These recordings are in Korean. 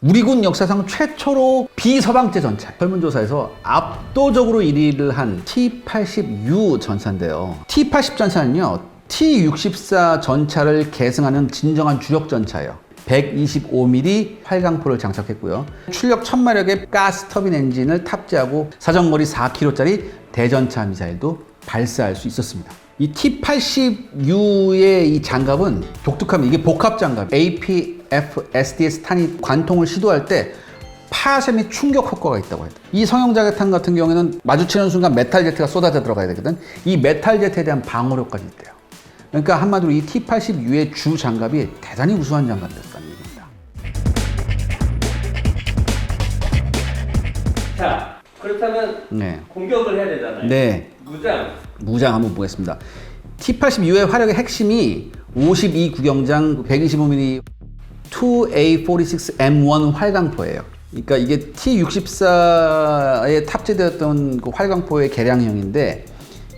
우리 군 역사상 최초로 비서방제 전차. 설문조사에서 압도적으로 1위를 한 T-80U 전차인데요. T-80 전차는요, T-64 전차를 계승하는 진정한 주력 전차예요. 125mm 활강포를 장착했고요. 출력 1000마력의 가스 터빈 엔진을 탑재하고 사정거리 4km짜리 대전차 미사일도 발사할 수 있었습니다. 이 T-80U의 이 장갑은 독특합니다. 이게 복합 장갑. APF-SDS 탄이 관통을 시도할 때 파쇄 및 충격 효과가 있다고 해요. 이 성형자개탄 같은 경우에는 마주치는 순간 메탈 제트가 쏟아져 들어가야 되거든. 이 메탈 제트에 대한 방어력까지 있대요. 그러니까 한마디로 이 T-80U의 주 장갑이 대단히 우수한 장갑이었다는 얘기입니다. 자, 그렇다면 네. 공격을 해야 되잖아요. 네. 무장 한번 보겠습니다. T-80U의 화력의 핵심이 52 구경장 125mm 2A46M1 활강포예요. 그러니까 이게 T-64에 탑재되었던 그 활강포의 개량형인데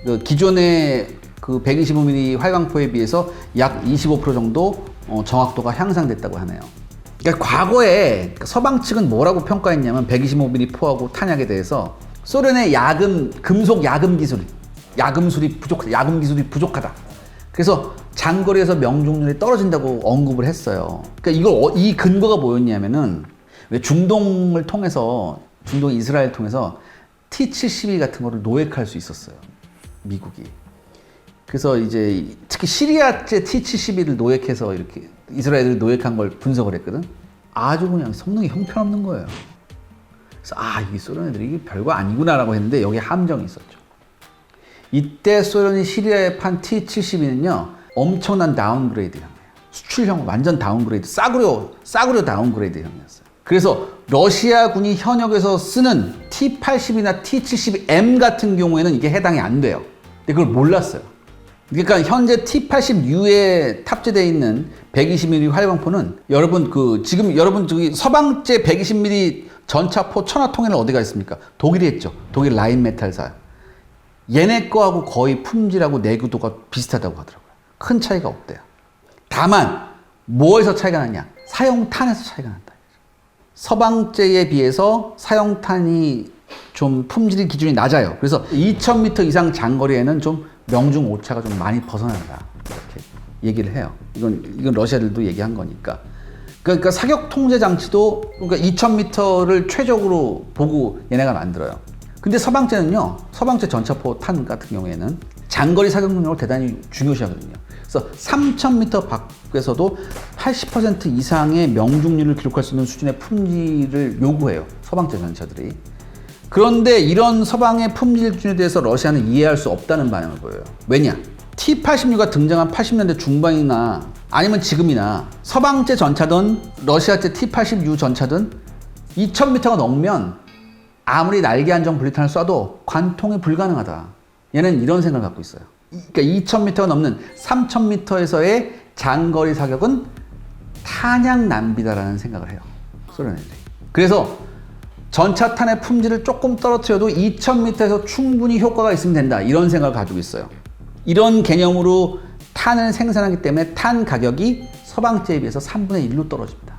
그 기존의 그 125mm 활강포에 비해서 약 25% 정도 정확도가 향상됐다고 하네요. 그러니까 과거에 서방 측은 뭐라고 평가했냐면 125mm 포하고 탄약에 대해서 소련의 금속 야금 기술이 부족하다. 그래서 장거리에서 명중률이 떨어진다고 언급을 했어요. 그러니까 이 근거가 뭐였냐면은 왜 중동 이스라엘 통해서 T-72 같은 거를 노획할 수 있었어요. 미국이. 그래서 이제 특히 시리아제 T-72를 노획해서 이렇게 이스라엘을 노획한 걸 분석을 했거든. 아주 그냥 성능이 형편없는 거예요. 그래서 이게 소련 애들이 이게 별거 아니구나라고 했는데 여기에 함정이 있었죠. 이때 소련이 시리아에 판 T-72는요 엄청난 다운그레이드형이에요. 수출형 완전 다운그레이드, 싸구려 다운그레이드형이었어요. 그래서 러시아군이 현역에서 쓰는 T-80이나 T-72M 같은 경우에는 이게 해당이 안 돼요. 근데 그걸 몰랐어요. 그러니까 현재 T-80U에 탑재되어 있는 120mm 활강포는 여러분 저기 서방제 120mm 전차포 천하통일은 어디가 있습니까? 독일이 했죠. 독일 라인메탈사. 얘네 거하고 거의 품질하고 내구도가 비슷하다고 하더라고요. 큰 차이가 없대요. 다만 뭐에서 차이가 나냐? 사용탄에서 차이가 난다. 서방제에 비해서 사용탄이 좀 품질 기준이 낮아요. 그래서 2000m 이상 장거리에는 좀 명중 오차가 좀 많이 벗어난다. 이렇게 얘기를 해요. 이건 러시아들도 얘기한 거니까. 그러니까 사격 통제 장치도 그러니까 2000m를 최적으로 보고 얘네가 만들어요. 근데 서방제는요, 서방제 전차포 탄 같은 경우에는 장거리 사격 능력을 대단히 중요시하거든요. 그래서 3000m 밖에서도 80% 이상의 명중률을 기록할 수 있는 수준의 품질을 요구해요. 서방제 전차들이. 그런데 이런 서방의 품질 기준에 대해서 러시아는 이해할 수 없다는 반응을 보여요. 왜냐? T-86가 등장한 80년대 중반이나 아니면 지금이나 서방제 전차든 러시아제 T-80U 전차든 2000m가 넘으면 아무리 날개 안정 분리탄을 쏴도 관통이 불가능하다. 얘는 이런 생각을 갖고 있어요. 그러니까 2000m가 넘는 3000m에서의 장거리 사격은 탄약 낭비다라는 생각을 해요. 소련 애들이. 그래서 전차탄의 품질을 조금 떨어뜨려도 2000m에서 충분히 효과가 있으면 된다. 이런 생각을 가지고 있어요. 이런 개념으로 탄을 생산하기 때문에 탄 가격이 서방제에 비해서 3분의 1로 떨어집니다.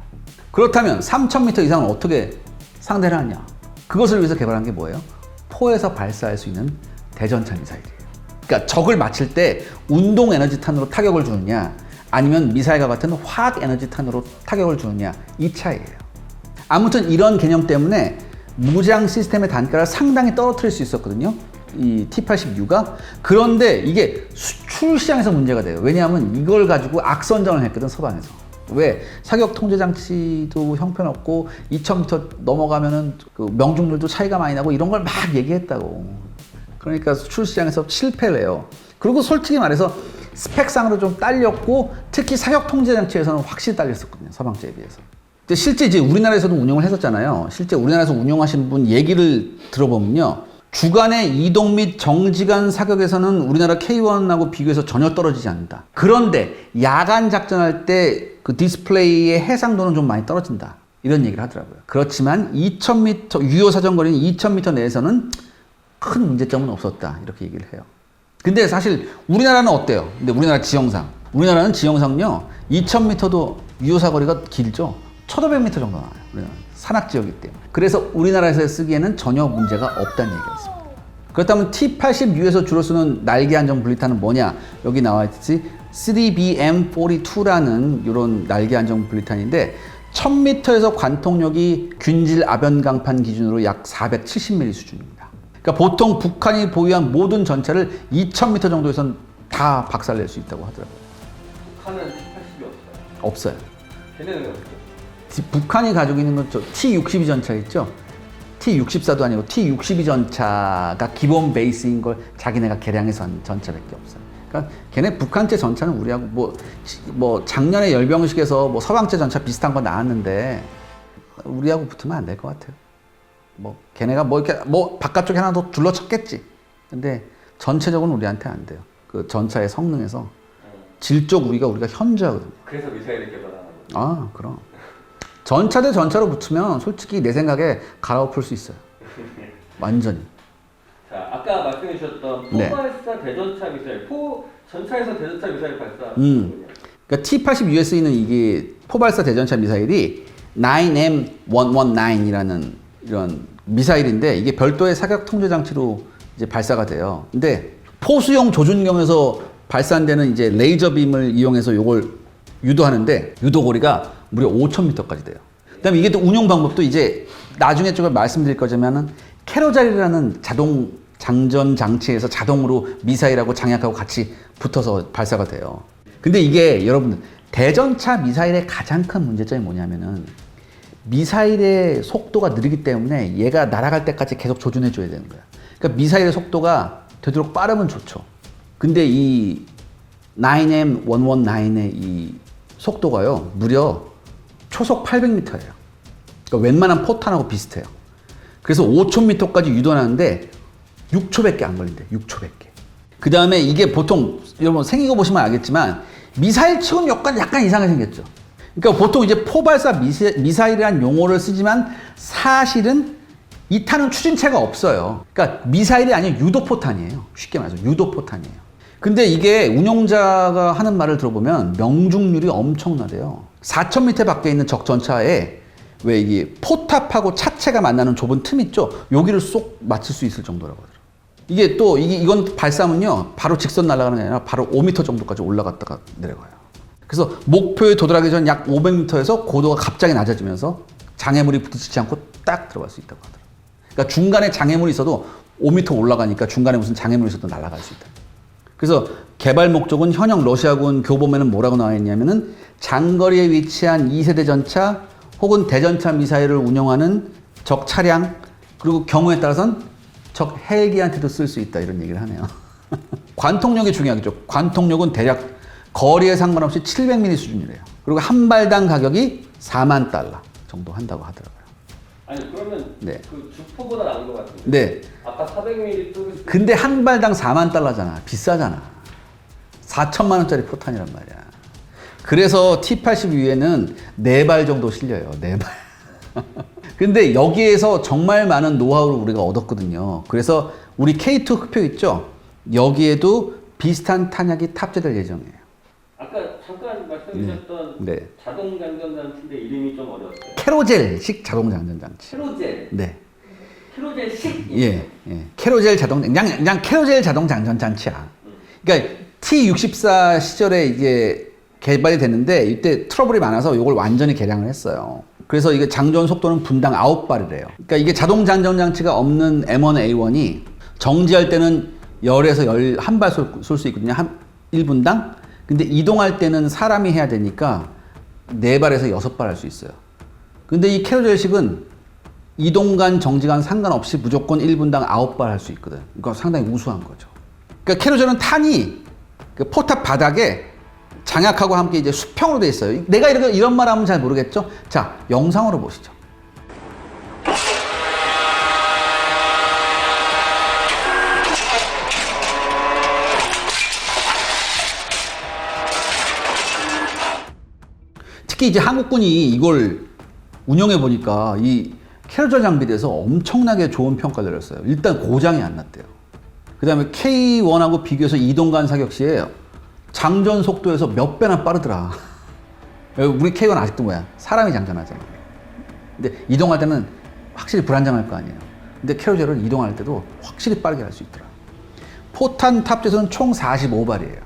그렇다면 3000m 이상은 어떻게 상대를 하냐? 그것을 위해서 개발한 게 뭐예요? 포에서 발사할 수 있는 대전차 미사일이에요. 그러니까 적을 맞힐 때 운동 에너지 탄으로 타격을 주느냐 아니면 미사일과 같은 화학 에너지 탄으로 타격을 주느냐 이 차이예요. 아무튼 이런 개념 때문에 무장 시스템의 단가를 상당히 떨어뜨릴 수 있었거든요. 이 T-80U가. 그런데 이게 수출 시장에서 문제가 돼요. 왜냐하면 이걸 가지고 악선전을 했거든, 서방에서. 왜? 사격 통제 장치도 형편없고 2000m 넘어가면은 그 명중률도 차이가 많이 나고 이런 걸 막 얘기했다고. 그러니까 수출 시장에서 실패를 해요. 그리고 솔직히 말해서 스펙상으로 좀 딸렸고 특히 사격 통제 장치에서는 확실히 딸렸었거든요, 서방제에 비해서. 실제 이제 우리나라에서도 운영을 했었잖아요. 실제 우리나라에서 운영하신 분 얘기를 들어보면요. 주간의 이동 및 정지간 사격에서는 우리나라 K1하고 비교해서 전혀 떨어지지 않는다. 그런데 야간 작전할 때 그 디스플레이의 해상도는 좀 많이 떨어진다. 이런 얘기를 하더라고요. 그렇지만 2000m, 유효 사정거리는 2000m 내에서는 큰 문제점은 없었다. 이렇게 얘기를 해요. 근데 사실 우리나라는 어때요? 근데 우리나라 지형상은요. 2000m도 유효 사거리가 길죠. 1500m 정도 나와요. 우리는 산악지역이기 때문에. 그래서 우리나라에서 쓰기에는 전혀 문제가 없다는 얘기가 있습니다. 그렇다면 T-80U에서 주로 쓰는 날개 안정 분리탄은 뭐냐? 여기 나와 있듯이 3BM42라는 이런 날개 안정 분리탄인데 1000m에서 관통력이 균질 아변 강판 기준으로 약 470mm 수준입니다. 그러니까 보통 북한이 보유한 모든 전차를 2000m 정도에선 다 박살낼 수 있다고 하더라고요. 북한은 T-80이 없어요. 없어요. 걔네는 없죠. 북한이 가지고 있는 건 T-62 전차 있죠? T-64도 아니고 T-62 전차가 기본 베이스인 걸 자기네가 개량해서 한 전차밖에 없어요. 그러니까 걔네 북한제 전차는 우리하고 뭐 작년에 열병식에서 뭐 서방제 전차 비슷한 거 나왔는데 우리하고 붙으면 안 될 것 같아요. 뭐 걔네가 뭐 이렇게 뭐 바깥쪽에 하나 더 둘러쳤겠지. 근데 전체적으로 우리한테 안 돼요. 그 전차의 성능에서 질적 우위가 우리가 현저하거든요. 그래서 미사일을 개발하는 거죠. 아, 그럼. 전차 대 전차로 붙으면 솔직히 내 생각에 갈아엎을 수 있어요. 완전히. 자, 아까 말씀해 주셨던 네. 포발사 대전차 미사일, 전차에서 대전차 미사일 발사. 그러니까 T-80U에 쓰이는 이게 포발사 대전차 미사일이 9M119이라는 이런 미사일인데 이게 별도의 사격 통제 장치로 이제 발사가 돼요. 근데 포수용 조준경에서 발산되는 이제 레이저 빔을 이용해서 이걸 유도하는데 유도거리가 무려 5,000m까지 돼요. 그다음에 이게 또 운용 방법도 이제 나중에 조금 말씀드릴 거지만은 캐로잘이라는 자동 장전 장치에서 자동으로 미사일하고 장약하고 같이 붙어서 발사가 돼요. 근데 이게 여러분들 대전차 미사일의 가장 큰 문제점이 뭐냐면은 미사일의 속도가 느리기 때문에 얘가 날아갈 때까지 계속 조준해 줘야 되는 거야. 그러니까 미사일의 속도가 되도록 빠르면 좋죠. 근데 이 9M119의 이 속도가요, 무려 초속 800m예요. 그러니까 웬만한 포탄하고 비슷해요. 그래서 5000m까지 유도하는데 6초밖에 안 걸린대요. 6초밖에. 그 다음에 이게 보통 여러분 생긴 거 보시면 알겠지만 미사일 치고는 약간 이상하게 생겼죠. 그러니까 보통 이제 포발사 미사일이라는 용어를 쓰지만 사실은 이 탄은 추진체가 없어요. 그러니까 미사일이 아니라 유도포탄이에요. 쉽게 말해서 유도포탄이에요. 근데 이게 운용자가 하는 말을 들어보면 명중률이 엄청나대요. 4000m 밖에 있는 적 전차에 왜 이게 포탑하고 차체가 만나는 좁은 틈 있죠? 여기를 쏙 맞출 수 있을 정도라고 하더라고요. 이게 또 이건 발사하면요 바로 직선 날아가는 게 아니라 바로 5m 정도까지 올라갔다가 내려가요. 그래서 목표에 도달하기 전 약 500m에서 고도가 갑자기 낮아지면서 장애물이 부딪히지 않고 딱 들어갈 수 있다고 하더라고요. 그러니까 중간에 장애물이 있어도 5m 올라가니까 중간에 무슨 장애물이 있어도 날아갈 수 있다. 그래서 개발 목적은 현역 러시아군 교보면은 뭐라고 나와 있냐면은 장거리에 위치한 2세대 전차 혹은 대전차 미사일을 운영하는 적 차량 그리고 경우에 따라서는 적 헬기한테도 쓸 수 있다 이런 얘기를 하네요. 관통력이 중요하겠죠. 관통력은 대략 거리에 상관없이 700mm 수준이래요. 그리고 한 발당 가격이 4만 달러 정도 한다고 하더라고요. 아니 그러면 네. 그 주포보다 나은 것 같은데. 네. 아까 400mm 뚫을 수 근데 한 발당 4만 달러잖아. 비싸잖아. 4천만 원짜리 포탄이란 말이야. 그래서 T-80U에는 4발 정도 실려요. 4발. 근데 여기에서 정말 많은 노하우를 우리가 얻었거든요. 그래서 우리 K2 흑표 있죠? 여기에도 비슷한 탄약이 탑재될 예정이에요. 아까 잠깐 말씀해 주셨던 네. 자동 장전 장치인데 이름이 좀 어려웠어요. 캐로젤식 자동 장전 장치. 캐로젤. 네. 캐로젤식. 예. 캐로젤 자동 그냥 캐로젤 자동 장전 장치야. 그러니까 T-64 시절에 이게 개발이 됐는데 이때 트러블이 많아서 이걸 완전히 개량을 했어요. 그래서 이게 장전 속도는 분당 9발이래요. 그러니까 이게 자동 장전 장치가 없는 M1A1이 정지할 때는 10에서 11발 쏠 수 있거든요. 1분당. 근데 이동할 때는 사람이 해야 되니까 4발에서 6발 할 수 있어요. 근데 이 캐로젤식은 이동간 정지간 상관없이 무조건 1분당 9발 할 수 있거든. 그러니까 상당히 우수한 거죠. 그러니까 캐로젤은 탄이 그 포탑 바닥에 장약하고 함께 이제 수평으로 돼 있어요. 내가 이런 말 하면 잘 모르겠죠? 자, 영상으로 보시죠. 특히 이제 한국군이 이걸 운영해 보니까 이 캐로젤 장비에 대해서 엄청나게 좋은 평가를 내렸어요. 일단 고장이 안 났대요. 그 다음에 K1하고 비교해서 이동간 사격 시에 장전 속도에서 몇 배나 빠르더라. 우리 K1 아직도 뭐야? 사람이 장전하잖아. 근데 이동할 때는 확실히 불안정할 거 아니에요. 근데 캐로젤은 이동할 때도 확실히 빠르게 할 수 있더라. 포탄 탑재수는 총 45발이에요.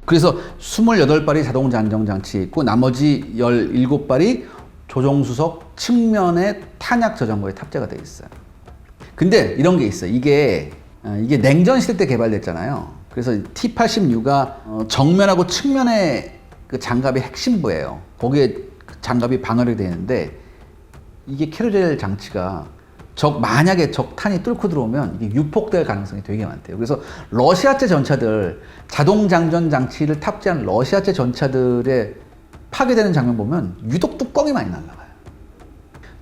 그래서 28발이 자동차 안정장치에 있고 나머지 17발이 조종수석 측면에 탄약 저장고에 탑재가 되어 있어요. 근데 이런 게 있어요. 이게 냉전 시대 때 개발됐잖아요. 그래서 T-86가 정면하고 측면에 그 장갑이 핵심부예요. 거기에 그 장갑이 방어력이 되는데 이게 캐로젤 장치가 만약에 적탄이 뚫고 들어오면 이게 유폭될 가능성이 되게 많대요. 그래서 러시아제 전차들, 자동장전 장치를 탑재한 러시아제 전차들의 파괴되는 장면 보면 유독 뚜껑이 많이 날아가요.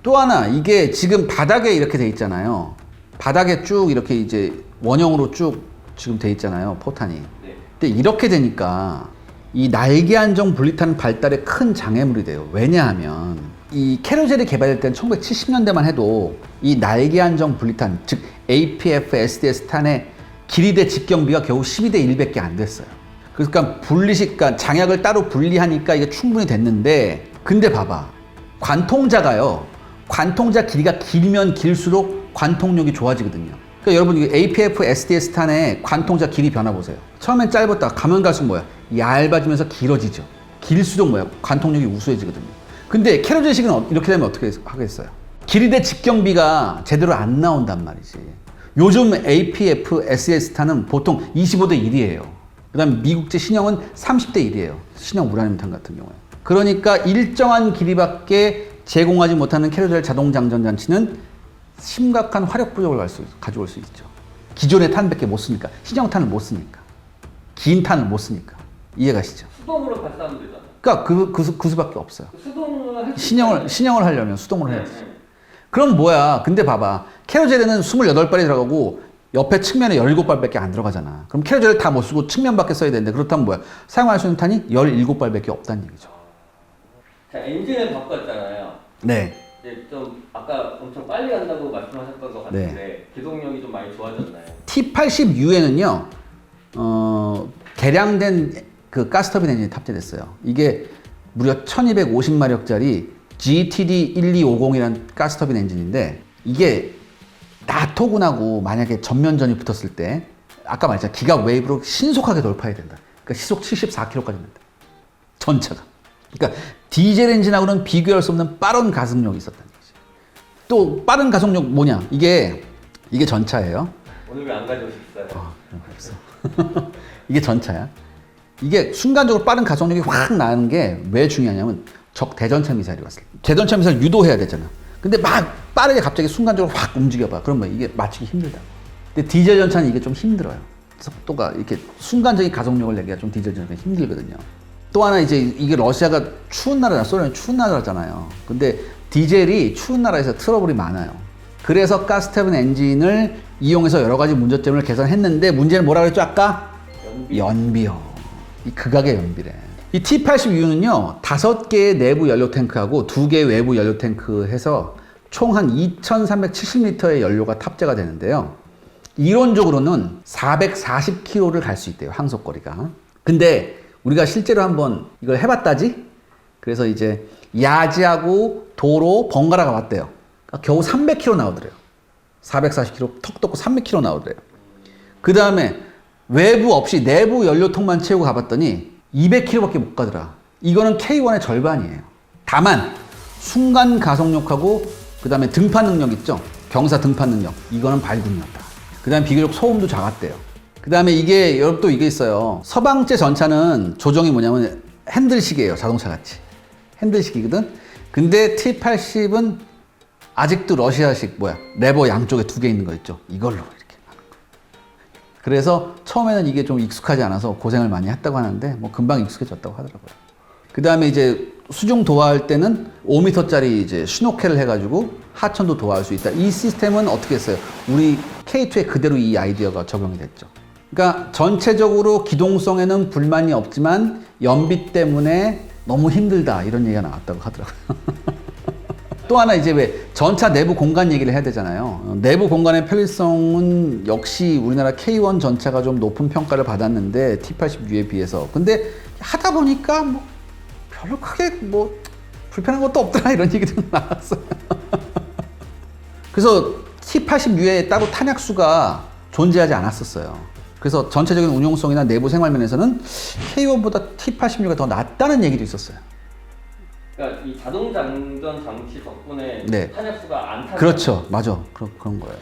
또 하나, 이게 지금 바닥에 이렇게 돼 있잖아요. 바닥에 쭉 이렇게 이제 원형으로 쭉 지금 돼 있잖아요. 포탄이. 네. 근데 이렇게 되니까 이 날개 안정 분리탄 발달에 큰 장애물이 돼요. 왜냐하면 이 캐로젤이 개발될 때는 1970년대만 해도 이 날개 안정 분리탄, 즉 APF SDS 탄의 길이대 직경비가 겨우 12대 1밖에 안 됐어요. 그러니까 그러니까 장약을 따로 분리하니까 이게 충분히 됐는데, 근데 봐봐, 관통자가요, 관통자 길이가 길면 길수록 관통력이 좋아지거든요. 그러니까 여러분 이 APF SDS 탄의 관통자 길이 변화 보세요. 처음엔 짧았다가 가면 갈수록 뭐야? 얇아지면서 길어지죠. 길수록 뭐야? 관통력이 우수해지거든요. 근데 캐로젤식은 이렇게 되면 어떻게 하겠어요? 길이대 직경비가 제대로 안 나온단 말이지. 요즘 APF SDS 탄은 보통 25대 1이에요. 그 다음에 미국제 신형은 30대 1이에요. 신형 우라늄 탄 같은 경우에. 그러니까 일정한 길이밖에 제공하지 못하는 캐로젤 자동장전 장치는 심각한 화력 부족을 가져올 수 있죠. 기존의 탄밖에 못 쓰니까. 신형 탄을 못 쓰니까. 긴 탄을 못 쓰니까. 이해가시죠? 수동으로 발사하면 되잖아. 그러니까 그 수밖에 없어요. 수동으로 할 수 있잖아요. 신형을 하려면 수동으로 해야지. 네. 그럼 뭐야? 근데 봐봐. 캐로젤에는 28발이 들어가고 옆에 측면에 17발밖에 안 들어가잖아. 그럼 캐로젤을 다 못 쓰고 측면밖에 써야 되는데, 그렇다면 뭐야? 사용할 수 있는 탄이 17발밖에 없다는 얘기죠. 자, 엔진을 바꿨잖아요. 네. 이제 좀 아까 엄청 빨리 간다고 말씀하셨던 것 같은데 네. 기동력이 좀 많이 좋아졌나요? T-80U에는요, 개량된 그 가스터빈 엔진이 탑재됐어요. 이게 무려 1250마력짜리 GTD1250이라는 가스터빈 엔진인데, 이게 나토군하고 만약에 전면전이 붙었을 때 아까 말했잖아, 기갑 웨이브로 신속하게 돌파해야 된다. 그러니까 시속 74km까지 된다. 전차가. 그러니까 디젤 엔진하고는 비교할 수 없는 빠른 가속력이 있었다는 얘기죠. 또 빠른 가속력 뭐냐? 이게 전차예요. 오늘 왜 안 가져오셨어요? 그런 거 없어. 이게 전차야. 이게 순간적으로 빠른 가속력이 확 나는 게 왜 중요하냐면, 적 대전차 미사일이 왔을 때 대전차 미사일 유도해야 되잖아. 근데 막 빠르게 갑자기 순간적으로 확 움직여봐. 그러면 이게 맞추기 힘들다. 근데 디젤 전차는 이게 좀 힘들어요. 속도가 이렇게 순간적인 가속력을 내기가 좀 디젤 전차가 힘들거든요. 또 하나 이제 이게 러시아가 추운 나라잖아. 소련이 추운 나라잖아요. 근데 디젤이 추운 나라에서 트러블이 많아요. 그래서 가스터빈 엔진을 이용해서 여러 가지 문제점을 개선했는데, 문제는 뭐라 그랬죠 아까? 연비요. 이 극악의 연비래. 이 T-80U는요 5개의 내부 연료 탱크하고 2개의 외부 연료 탱크 해서 총 한 2370리터의 연료가 탑재가 되는데요. 이론적으로는 440km를 갈 수 있대요, 항속거리가. 근데 우리가 실제로 한번 이걸 해봤다지? 그래서 이제 야지하고 도로 번갈아 가봤대요. 그러니까 겨우 300km 나오더래요. 440km 턱 덮고 300km 나오더래요. 그 다음에 외부 없이 내부 연료통만 채우고 가봤더니 200km밖에 못 가더라. 이거는 K1의 절반이에요. 다만 순간 가속력하고 그 다음에 등판 능력 있죠? 경사 등판 능력. 이거는 발군이었다. 그 다음에 비교적 소음도 작았대요. 그 다음에 이게 여러분 또 이게 있어요. 서방제 전차는 조정이 뭐냐면 핸들식이에요. 자동차같이. 핸들식이거든. 근데 T-80은 아직도 러시아식 레버 양쪽에 2개 있는 거 있죠? 이걸로 이렇게 하는 거. 그래서 처음에는 이게 좀 익숙하지 않아서 고생을 많이 했다고 하는데 뭐 금방 익숙해졌다고 하더라고요. 그 다음에 이제 수중 도하할 때는 5m짜리 이제 슈노켈을 해가지고 하천도 도하할 수 있다. 이 시스템은 어떻게 했어요? 우리 K2에 그대로 이 아이디어가 적용이 됐죠. 그러니까 전체적으로 기동성에는 불만이 없지만 연비 때문에 너무 힘들다 이런 얘기가 나왔다고 하더라고요. 또 하나 이제 왜 전차 내부 공간 얘기를 해야 되잖아요. 내부 공간의 편리성은 역시 우리나라 K1 전차가 좀 높은 평가를 받았는데 T-80U에 비해서. 근데 하다 보니까 뭐 별로 크게 뭐 불편한 것도 없더라 이런 얘기도 나왔어요. 그래서 T80U에 따로 탄약수가 존재하지 않았었어요. 그래서 전체적인 운용성이나 내부 생활면에서는 K1보다 T80U가 더 낫다는 얘기도 있었어요. 그러니까 이 자동 장전 장치 덕분에 네. 탄약수가 안 타는. 그렇죠. 맞아. 그런 거예요.